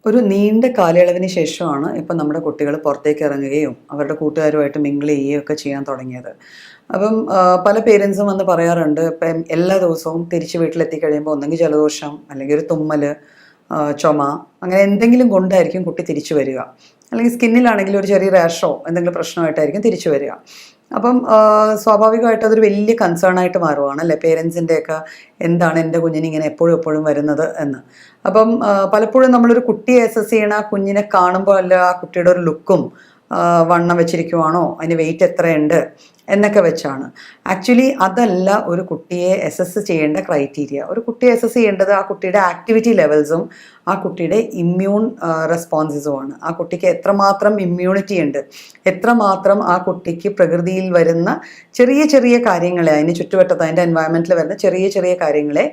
ഒരു നീണ്ട കാലയളവിന് ശേഷമാണ് ഇപ്പം നമ്മുടെ കുട്ടികൾ പുറത്തേക്ക് ഇറങ്ങുകയും അവരുടെ കൂട്ടുകാരുമായിട്ട് മിങ്കിൾ ചെയ്യുകയും ഒക്കെ ചെയ്യാൻ തുടങ്ങിയത്. അപ്പം പല പേരൻസും വന്ന് പറയാറുണ്ട്, ഇപ്പം എല്ലാ ദിവസവും തിരിച്ച് വീട്ടിലെത്തി കഴിയുമ്പോൾ ഒന്നെങ്കിൽ ജലദോഷം, അല്ലെങ്കിൽ ഒരു തുമ്മൽ, ചുമ, അങ്ങനെ എന്തെങ്കിലും കൊണ്ടായിരിക്കും കുട്ടി തിരിച്ചു വരിക. അല്ലെങ്കിൽ സ്കിന്നിലാണെങ്കിൽ ഒരു ചെറിയ റാഷോ എന്തെങ്കിലും പ്രശ്നമായിട്ടായിരിക്കും തിരിച്ചു വരിക. അപ്പം സ്വാഭാവികമായിട്ട് അതൊരു വലിയ കൺസേൺ ആയിട്ട് മാറുവാണ് അല്ലേ, പേരൻസിൻ്റെയൊക്കെ എന്താണ് എൻ്റെ കുഞ്ഞിന് ഇങ്ങനെ എപ്പോഴും എപ്പോഴും വരുന്നത് എന്ന്. അപ്പം പലപ്പോഴും നമ്മളൊരു കുട്ടിയെ അസസ് ചെയ്യണ ആ കുഞ്ഞിനെ കാണുമ്പോൾ അല്ല ആ കുട്ടിയുടെ ഒരു ലുക്കും, വണ്ണം വെച്ചിരിക്കുവാണോ, അതിന് വെയിറ്റ് എത്രയുണ്ട് എന്നൊക്കെ വെച്ചാണ്. ആക്ച്വലി അതല്ല ഒരു കുട്ടിയെ അസസ് ചെയ്യേണ്ട ക്രൈറ്റീരിയ. ഒരു കുട്ടിയെ അസസ് ചെയ്യേണ്ടത് ആ കുട്ടിയുടെ ആക്ടിവിറ്റി ലെവൽസും ആ കുട്ടിയുടെ ഇമ്മ്യൂൺ റെസ്പോൺസസുമാണ്. ആ കുട്ടിക്ക് എത്രമാത്രം ഇമ്മ്യൂണിറ്റി ഉണ്ട്, എത്രമാത്രം ആ കുട്ടിക്ക് പ്രകൃതിയിൽ വരുന്ന ചെറിയ ചെറിയ കാര്യങ്ങളെ, അതിന് ചുറ്റുവട്ടത്ത് അതിൻ്റെ എൻവയൺമെൻറ്റിൽ വരുന്ന ചെറിയ ചെറിയ കാര്യങ്ങളെ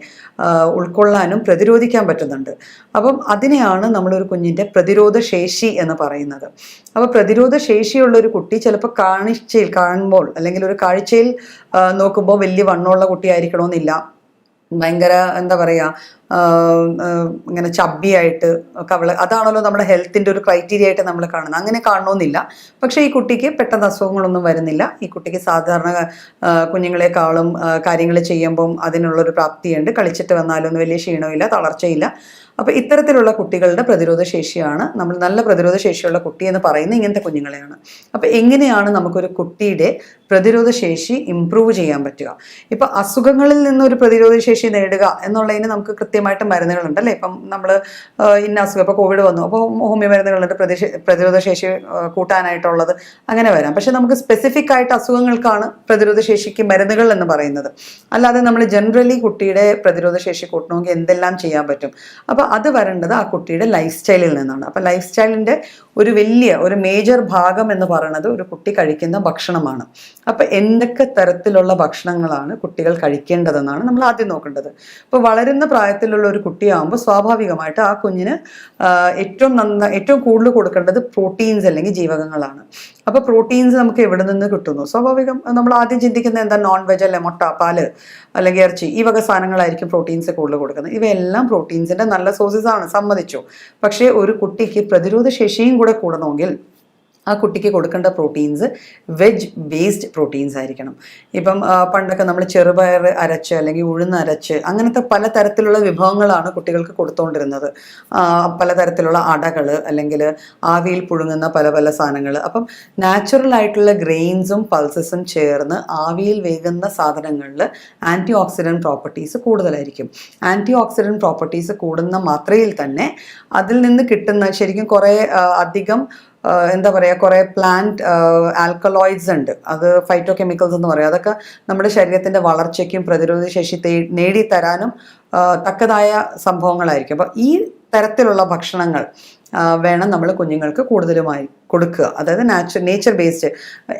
ഉൾക്കൊള്ളാനും പ്രതിരോധിക്കാൻ പറ്റുന്നുണ്ട്. അപ്പം അതിനെയാണ് നമ്മളൊരു കുഞ്ഞിൻ്റെ പ്രതിരോധ ശേഷി എന്ന് പറയുന്നത്. അപ്പോൾ പ്രതിരോധ ശേഷിയുള്ള ഒരു കുട്ടി ചിലപ്പോൾ കാണുമ്പോൾ അല്ലെങ്കിൽ ഒരു കാഴ്ചയിൽ നോക്കുമ്പോൾ വലിയ വണ്ണമുള്ള കുട്ടിയായിരിക്കണമെന്നില്ല, ഭയങ്കര എന്താ പറയുക, ഇങ്ങനെ ചബ്ബിയായിട്ട് അതാണല്ലോ നമ്മുടെ ഹെൽത്തിൻ്റെ ഒരു ക്രൈറ്റീരിയ ആയിട്ട് നമ്മൾ കാണുന്നത്. അങ്ങനെ കാണണമെന്നില്ല. പക്ഷേ ഈ കുട്ടിക്ക് പെട്ടെന്ന് അസുഖങ്ങളൊന്നും വരുന്നില്ല. ഈ കുട്ടിക്ക് സാധാരണ കുഞ്ഞുങ്ങളെക്കാളും കാര്യങ്ങൾ ചെയ്യുമ്പം അതിനുള്ളൊരു പ്രാപ്തിയുണ്ട്. കളിച്ചിട്ട് വന്നാലൊന്നും വലിയ ക്ഷീണമില്ല, തളർച്ചയില്ല. അപ്പോൾ ഇത്തരത്തിലുള്ള കുട്ടികളുടെ പ്രതിരോധ ശേഷിയാണ് നമ്മൾ നല്ല പ്രതിരോധ ശേഷിയുള്ള കുട്ടി എന്ന് പറയുന്നത്, ഇങ്ങനത്തെ കുഞ്ഞുങ്ങളെയാണ്. അപ്പോൾ എങ്ങനെയാണ് നമുക്കൊരു കുട്ടിയുടെ പ്രതിരോധ ശേഷി ഇമ്പ്രൂവ് ചെയ്യാൻ പറ്റുക? ഇപ്പം അസുഖങ്ങളിൽ നിന്നൊരു പ്രതിരോധ ശേഷി നേടുക എന്നുള്ളതിന് നമുക്ക് കൃത്യമായിട്ട് മരുന്നുകളുണ്ട് അല്ലേ. ഇപ്പം നമ്മൾ ഇന്ന അസുഖം, ഇപ്പോൾ കോവിഡ് വന്നു, അപ്പോൾ ഹോമിയോ മരുന്നുകളുണ്ട് പ്രതിരോധ ശേഷി കൂട്ടാനായിട്ടുള്ളത്, അങ്ങനെ വരാം. പക്ഷെ നമുക്ക് സ്പെസിഫിക് ആയിട്ട് അസുഖങ്ങൾക്കാണ് പ്രതിരോധ ശേഷിക്ക് മരുന്നുകൾ എന്ന് പറയുന്നത്. അല്ലാതെ നമ്മൾ ജനറലി കുട്ടിയുടെ പ്രതിരോധ ശേഷി കൂട്ടണമെങ്കിൽ എന്തെല്ലാം ചെയ്യാൻ പറ്റും? അപ്പോൾ അത് വരേണ്ടത് ആ കുട്ടിയുടെ ലൈഫ് സ്റ്റൈലിൽ നിന്നാണ്. അപ്പോൾ ലൈഫ് സ്റ്റൈലിൻ്റെ ഒരു മേജർ ഭാഗം എന്ന് പറയുന്നത് ഒരു കുട്ടി കഴിക്കുന്ന ഭക്ഷണമാണ്. അപ്പോൾ എന്തൊക്കെ തരത്തിലുള്ള ഭക്ഷണങ്ങളാണ് കുട്ടികൾ കഴിക്കേണ്ടതെന്നാണ് നമ്മൾ ആദ്യം നോക്കേണ്ടത്. ഇപ്പോൾ വളരുന്ന പ്രായത്തിലുള്ള ഒരു കുട്ടിയാകുമ്പോൾ സ്വാഭാവികമായിട്ട് ആ കുഞ്ഞിന് ഏറ്റവും കൂടുതൽ കൊടുക്കേണ്ടത് പ്രോട്ടീൻസ് അല്ലെങ്കിൽ ജീവകങ്ങളാണ്. അപ്പോൾ പ്രോട്ടീൻസ് നമുക്ക് എവിടെ നിന്ന് കിട്ടുന്നു? സ്വാഭാവികം നമ്മൾ ആദ്യം ചിന്തിക്കുന്നത് എന്താ, നോൺ വെജ് അല്ലെ, മുട്ട, പാല് അല്ലെങ്കിൽ ഇറച്ചി, ഈ വക സാധനങ്ങളായിരിക്കും പ്രോട്ടീൻസ് കൂടുതൽ കൊടുക്കുന്നത്. ഇവയെല്ലാം പ്രോട്ടീൻസിൻ്റെ നല്ല സോഴ്സസ് ആണ്, സമ്മതിച്ചു. പക്ഷേ ഒരു കുട്ടിക്ക് പ്രതിരോധ ശേഷിയും കൂടെ കൂടണമെങ്കിൽ ആ കുട്ടിക്ക് കൊടുക്കേണ്ട പ്രോട്ടീൻസ് വെജ് ബേസ്ഡ് പ്രോട്ടീൻസ് ആയിരിക്കണം. ഇപ്പം പണ്ടൊക്കെ നമ്മൾ ചെറുപയർ അരച്ച് അല്ലെങ്കിൽ ഉഴുന്ന് അരച്ച് അങ്ങനത്തെ പലതരത്തിലുള്ള വിഭവങ്ങളാണ് കുട്ടികൾക്ക് കൊടുത്തുകൊണ്ടിരുന്നത്. പലതരത്തിലുള്ള അടകൾ അല്ലെങ്കിൽ ആവിയിൽ പുഴുങ്ങുന്ന പല പല സാധനങ്ങൾ. അപ്പം നാച്ചുറൽ ആയിട്ടുള്ള ഗ്രെയിൻസും പൾസസും ചേർന്ന് ആവിയിൽ വേകുന്ന സാധനങ്ങളിൽ ആൻറ്റി ഓക്സിഡൻറ്റ് പ്രോപ്പർട്ടീസ് കൂടുതലായിരിക്കും. ആൻറ്റി ഓക്സിഡൻറ്റ് പ്രോപ്പർട്ടീസ് കൂടുന്ന മാത്രയിൽ തന്നെ അതിൽ നിന്ന് കിട്ടുന്ന ശരിക്കും കുറേ അധികം എന്താ പറയുക, കുറേ പ്ലാന്റ് ആൽക്കലോയിഡ്സ് ഉണ്ട്, അത് ഫൈറ്റോ കെമിക്കൽസ് എന്ന് പറയും. അതൊക്കെ നമ്മുടെ ശരീരത്തിൻ്റെ വളർച്ചയ്ക്കും പ്രതിരോധ ശേഷി നേടിത്തരാനും തക്കതായ സംഭവങ്ങളായിരിക്കും. അപ്പോൾ ഈ തരത്തിലുള്ള ഭക്ഷണങ്ങൾ വേണം നമ്മൾ കുഞ്ഞുങ്ങൾക്ക് കൂടുതലുമായി കൊടുക്കുക. അതായത് നേച്ചർ ബേസ്ഡ്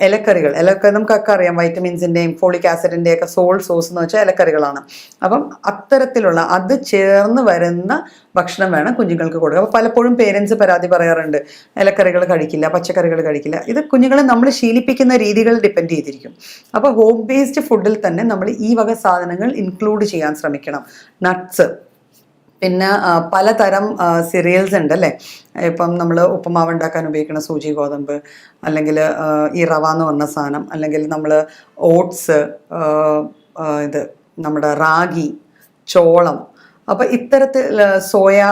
ഇലക്കറികൾ നമുക്കൊക്കെ അറിയാം, വൈറ്റമിൻസിൻ്റെയും ഫോളിക് ആസിഡിൻ്റെയൊക്കെ സോഴ്സ് എന്ന് വെച്ചാൽ ഇലക്കറികളാണ്. അപ്പം അത്തരത്തിലുള്ള അത് ചേർന്ന് വരുന്ന ഭക്ഷണം വേണം കുഞ്ഞുങ്ങൾക്ക് കൊടുക്കുക. അപ്പോൾ പലപ്പോഴും പേരൻസ് പരാതി പറയാറുണ്ട്, ഇലക്കറികൾ കഴിക്കില്ല, പച്ചക്കറികൾ കഴിക്കില്ല. ഇത് കുഞ്ഞുങ്ങളെ നമ്മൾ ശീലിപ്പിക്കുന്ന രീതികൾ ഡിപ്പെൻഡ് ചെയ്തിരിക്കും. അപ്പോൾ ഹോം ബേസ്ഡ് ഫുഡിൽ തന്നെ നമ്മൾ ഈ വക സാധനങ്ങൾ ഇൻക്ലൂഡ് ചെയ്യാൻ ശ്രമിക്കണം. നട്ട്സ്, പിന്നെ പലതരം സിറിയൽസ് ഉണ്ട് അല്ലേ. ഇപ്പം നമ്മൾ ഉപ്പുമാവ് ഉണ്ടാക്കാൻ ഉപയോഗിക്കുന്ന സൂചി ഗോതമ്പ്, അല്ലെങ്കിൽ ഈ റവ എന്ന് പറഞ്ഞ സാധനം, അല്ലെങ്കിൽ നമ്മൾ ഓട്സ്, ഇത് നമ്മുടെ റാഗി, ചോളം, അപ്പോൾ ഇത്തരത്തിൽ സോയ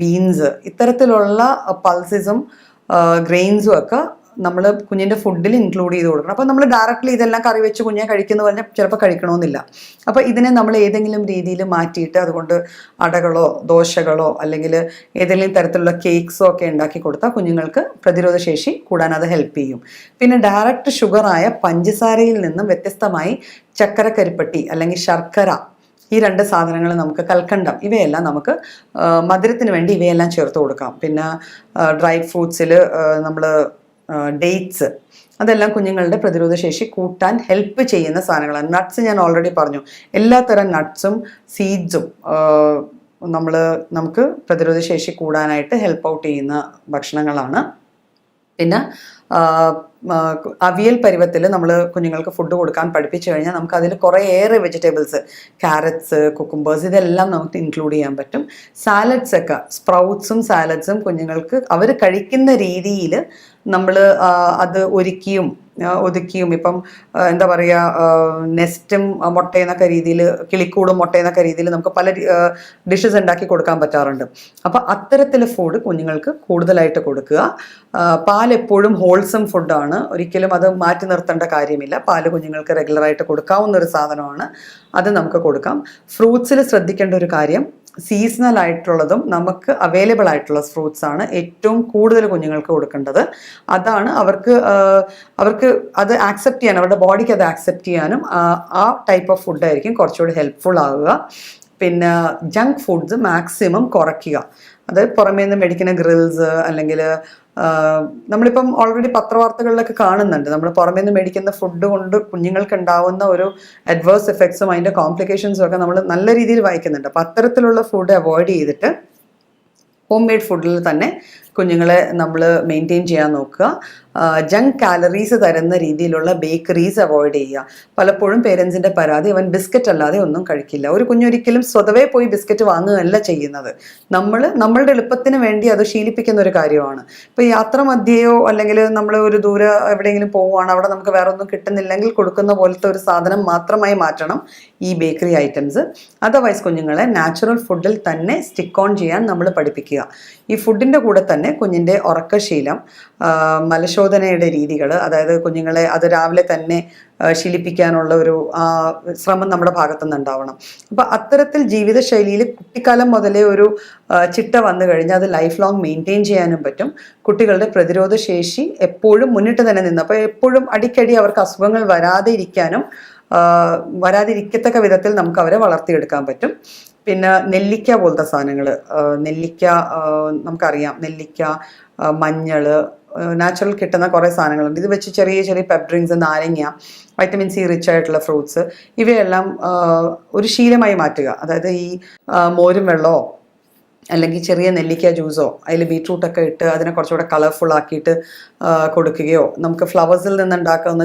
ബീൻസ്, ഇത്തരത്തിലുള്ള പൾസസും ഗ്രെയിൻസും ഒക്കെ നമ്മൾ കുഞ്ഞിൻ്റെ ഫുഡിൽ ഇൻക്ലൂഡ് ചെയ്ത് കൊടുക്കണം. അപ്പോൾ നമ്മൾ ഡയറക്റ്റ്ലി ഇതെല്ലാം കറി വെച്ച് കുഞ്ഞെ കഴിക്കുന്ന പറഞ്ഞാൽ ചിലപ്പോൾ കഴിക്കണമെന്നില്ല. അപ്പോൾ ഇതിനെ നമ്മൾ ഏതെങ്കിലും രീതിയിൽ മാറ്റിയിട്ട് അതുകൊണ്ട് അടകളോ ദോശകളോ അല്ലെങ്കിൽ ഏതെങ്കിലും തരത്തിലുള്ള കേക്ക്സോ ഒക്കെ ഉണ്ടാക്കി കൊടുത്താൽ കുഞ്ഞുങ്ങൾക്ക് പ്രതിരോധ ശേഷി കൂടാൻ അത് ഹെൽപ്പ് ചെയ്യും. പിന്നെ ഡയറക്റ്റ് ഷുഗറായ പഞ്ചസാരയിൽ നിന്നും വ്യത്യസ്തമായി ചക്കരക്കരിപ്പട്ടി അല്ലെങ്കിൽ ശർക്കര, ഈ രണ്ട് സാധനങ്ങൾ നമുക്ക്, കൽക്കണ്ടം, ഇവയെല്ലാം നമുക്ക് മധുരത്തിന് വേണ്ടി ഇവയെല്ലാം ചേർത്ത് കൊടുക്കാം. പിന്നെ ഡ്രൈ ഫ്രൂട്ട്സിൽ നമ്മൾ ഡേറ്റ്സ്, അതെല്ലാം കുഞ്ഞുങ്ങളുടെ പ്രതിരോധ ശേഷി കൂട്ടാൻ ഹെൽപ്പ് ചെയ്യുന്ന സാധനങ്ങളാണ്. നട്ട്സ് ഞാൻ ഓൾറെഡി പറഞ്ഞു, എല്ലാത്തരം നട്ട്സും സീഡ്സും നമുക്ക് പ്രതിരോധ ശേഷി കൂടാനായിട്ട് ഹെൽപ്പ് ഔട്ട് ചെയ്യുന്ന ഭക്ഷണങ്ങളാണ്. പിന്നെ അവിയൽ പരുവത്തിൽ നമ്മൾ കുഞ്ഞുങ്ങൾക്ക് ഫുഡ് കൊടുക്കാൻ പഠിപ്പിച്ചു കഴിഞ്ഞാൽ നമുക്ക് അതിൽ കുറേയേറെ വെജിറ്റബിൾസ്, ക്യാരറ്റ്സ്, കുക്കുംബേഴ്സ് ഇതെല്ലാം നമുക്ക് ഇൻക്ലൂഡ് ചെയ്യാൻ പറ്റും. സാലഡ്സ് ഒക്കെ, സ്പ്രൗട്ട്സും സാലഡ്സും കുഞ്ഞുങ്ങൾക്ക് അവർ കഴിക്കുന്ന രീതിയിൽ നമ്മൾ അത് ഒതുക്കിയും ഇപ്പം എന്താ പറയുക, നെസ്റ്റും മുട്ടയെന്നൊക്കെ രീതിയിൽ, കിളിക്കൂടും മുട്ടയെന്നൊക്കെ രീതിയിൽ നമുക്ക് പല ഡിഷസ് ഉണ്ടാക്കി കൊടുക്കാൻ പറ്റാറുണ്ട്. അപ്പോൾ അത്തരത്തിൽ ഫുഡ് കുഞ്ഞുങ്ങൾക്ക് കൂടുതലായിട്ട് കൊടുക്കുക. പാൽ എപ്പോഴും ഹോൾസം ഫുഡാണ്, ഒരിക്കലും അത് മാറ്റി നിർത്തേണ്ട കാര്യമില്ല. പാല് കുഞ്ഞുങ്ങൾക്ക് റെഗുലറായിട്ട് കൊടുക്കാവുന്ന ഒരു സാധനമാണ്, അത് നമുക്ക് കൊടുക്കാം. ഫ്രൂട്ട്സിൽ ശ്രദ്ധിക്കേണ്ട ഒരു കാര്യം, സീസണൽ ആയിട്ടുള്ളതും നമുക്ക് അവൈലബിൾ ആയിട്ടുള്ള ഫ്രൂട്ട്സ് ആണ് ഏറ്റവും കൂടുതൽ കുഞ്ഞുങ്ങൾക്ക് കൊടുക്കേണ്ടത്. അതാണ് അവർക്ക് അത് ആക്സെപ്റ്റ് ചെയ്യാൻ, അവരുടെ ബോഡിക്ക് അത് ആക്സെപ്റ്റ് ചെയ്യാനും ആ ടൈപ്പ് ഓഫ് ഫുഡായിരിക്കും കുറച്ചുകൂടി ഹെൽപ്ഫുൾ ആവുക. പിന്നെ ജങ്ക് ഫുഡ്സ് മാക്സിമം കുറയ്ക്കുക. അത് പുറമേ നിന്ന് മേടിക്കുന്ന ഗ്രിൽസ്, അല്ലെങ്കിൽ നമ്മളിപ്പം ഓൾറെഡി പത്രവാർത്തകളിലൊക്കെ കാണുന്നുണ്ട്, നമ്മൾ പുറമേ നിന്ന് മേടിക്കുന്ന ഫുഡ് കൊണ്ട് കുഞ്ഞുങ്ങൾക്ക് ഉണ്ടാവുന്ന ഒരു അഡ്വേഴ്സ് എഫക്ട്സും അതിൻ്റെ കോംപ്ലിക്കേഷൻസും ഒക്കെ നമ്മൾ നല്ല രീതിയിൽ വായിക്കുന്നുണ്ട്. അപ്പം അത്തരത്തിലുള്ള ഫുഡ് അവോയ്ഡ് ചെയ്തിട്ട് ഹോം മെയ്ഡ് ഫുഡിൽ തന്നെ കുഞ്ഞുങ്ങളെ നമ്മൾ മെയിൻറ്റെയിൻ ചെയ്യാൻ നോക്കുക. ജങ്ക് കാലറീസ് തരുന്ന രീതിയിലുള്ള ബേക്കറീസ് അവോയ്ഡ് ചെയ്യുക. പലപ്പോഴും പേരൻസിൻ്റെ പരാതി, അവൻ ബിസ്ക്കറ്റ് അല്ലാതെ ഒന്നും കഴിക്കില്ല. ഒരു കുഞ്ഞൊരിക്കലും സ്വതവേ പോയി ബിസ്ക്കറ്റ് വാങ്ങുകയല്ല ചെയ്യുന്നത്. നമ്മളുടെ എളുപ്പത്തിന് വേണ്ടി അത് ശീലിപ്പിക്കുന്ന ഒരു കാര്യമാണ്. ഇപ്പോൾ യാത്ര മധ്യയോ അല്ലെങ്കിൽ നമ്മൾ ഒരു ദൂരെ എവിടെയെങ്കിലും പോവുകയാണ്, അവിടെ നമുക്ക് വേറെ ഒന്നും കിട്ടുന്നില്ലെങ്കിൽ കൊടുക്കുന്ന പോലത്തെ ഒരു സാധനം മാത്രമായി മാറ്റണം ഈ ബേക്കറി ഐറ്റംസ്. അതർവൈസ് കുഞ്ഞുങ്ങളെ നാച്ചുറൽ ഫുഡിൽ തന്നെ സ്റ്റിക്ക് ഓൺ ചെയ്യാൻ നമ്മൾ പഠിപ്പിക്കുക. ഈ ഫുഡിൻ്റെ കൂടെ തന്നെ കുഞ്ഞിൻ്റെ ഉറക്കശീലം, മലശോധനയുടെ രീതികൾ, അതായത് കുഞ്ഞുങ്ങളെ അത് രാവിലെ തന്നെ ശീലിപ്പിക്കാനുള്ള ഒരു ശ്രമം നമ്മുടെ ഭാഗത്തുനിന്ന് ഉണ്ടാവണം. അപ്പം അത്തരത്തിൽ ജീവിതശൈലിയിൽ കുട്ടിക്കാലം മുതലേ ഒരു ചിട്ട വന്നു കഴിഞ്ഞാൽ അത് ലൈഫ് ലോങ് മെയിൻറ്റെയിൻ ചെയ്യാനും പറ്റും. കുട്ടികളുടെ പ്രതിരോധ ശേഷി എപ്പോഴും മുന്നിട്ട് തന്നെ നിന്ന്, അപ്പോൾ എപ്പോഴും അടിക്കടി അവർക്ക് അസുഖങ്ങൾ വരാതിരിക്കത്തക്ക വിധത്തിൽ നമുക്ക് അവരെ വളർത്തിയെടുക്കാൻ പറ്റും. പിന്നെ നെല്ലിക്ക പോലത്തെ സാധനങ്ങൾ, നമുക്കറിയാം നെല്ലിക്ക, മഞ്ഞൾ, നാച്ചുറൽ കിട്ടുന്ന കുറേ സാധനങ്ങളുണ്ട്. ഇത് വെച്ച് ചെറിയ ചെറിയ പെപ്ഡ്രിങ്ക്സ്, നാരങ്ങ, വൈറ്റമിൻ സി റിച്ച് ആയിട്ടുള്ള ഫ്രൂട്ട്സ്, ഇവയെല്ലാം ഒരു ശീലമായി മാറ്റുക. അതായത് ഈ മോരും വെള്ളമോ അല്ലെങ്കിൽ ചെറിയ നെല്ലിക്ക ജ്യൂസോ അതിൽ ബീട്രൂട്ടൊക്കെ ഇട്ട് അതിനെ കുറച്ചുകൂടെ കളർഫുൾ ആക്കിയിട്ട് കൊടുക്കുകയോ, നമുക്ക് ഫ്ലവേഴ്സിൽ നിന്നുണ്ടാക്കുന്ന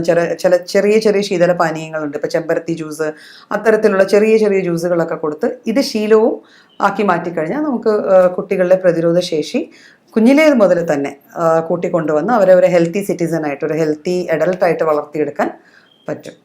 ചെറിയ ചെറിയ ശീതള പാനീയങ്ങളുണ്ട്, ഇപ്പോൾ ചെമ്പരത്തി ജ്യൂസ്, അത്തരത്തിലുള്ള ചെറിയ ചെറിയ ജ്യൂസുകളൊക്കെ കൊടുത്ത് ഇത് ശീലവും ആക്കി മാറ്റിക്കഴിഞ്ഞാൽ നമുക്ക് കുട്ടികളുടെ പ്രതിരോധ ശേഷി കുഞ്ഞിലേ മുതൽ തന്നെ കൂട്ടിക്കൊണ്ടുവന്ന് അവരെ ഒരു ഹെൽത്തി സിറ്റിസൺ ആയിട്ട്, ഒരു ഹെൽത്തി അഡൽട്ടായിട്ട് വളർത്തിയെടുക്കാൻ പറ്റും.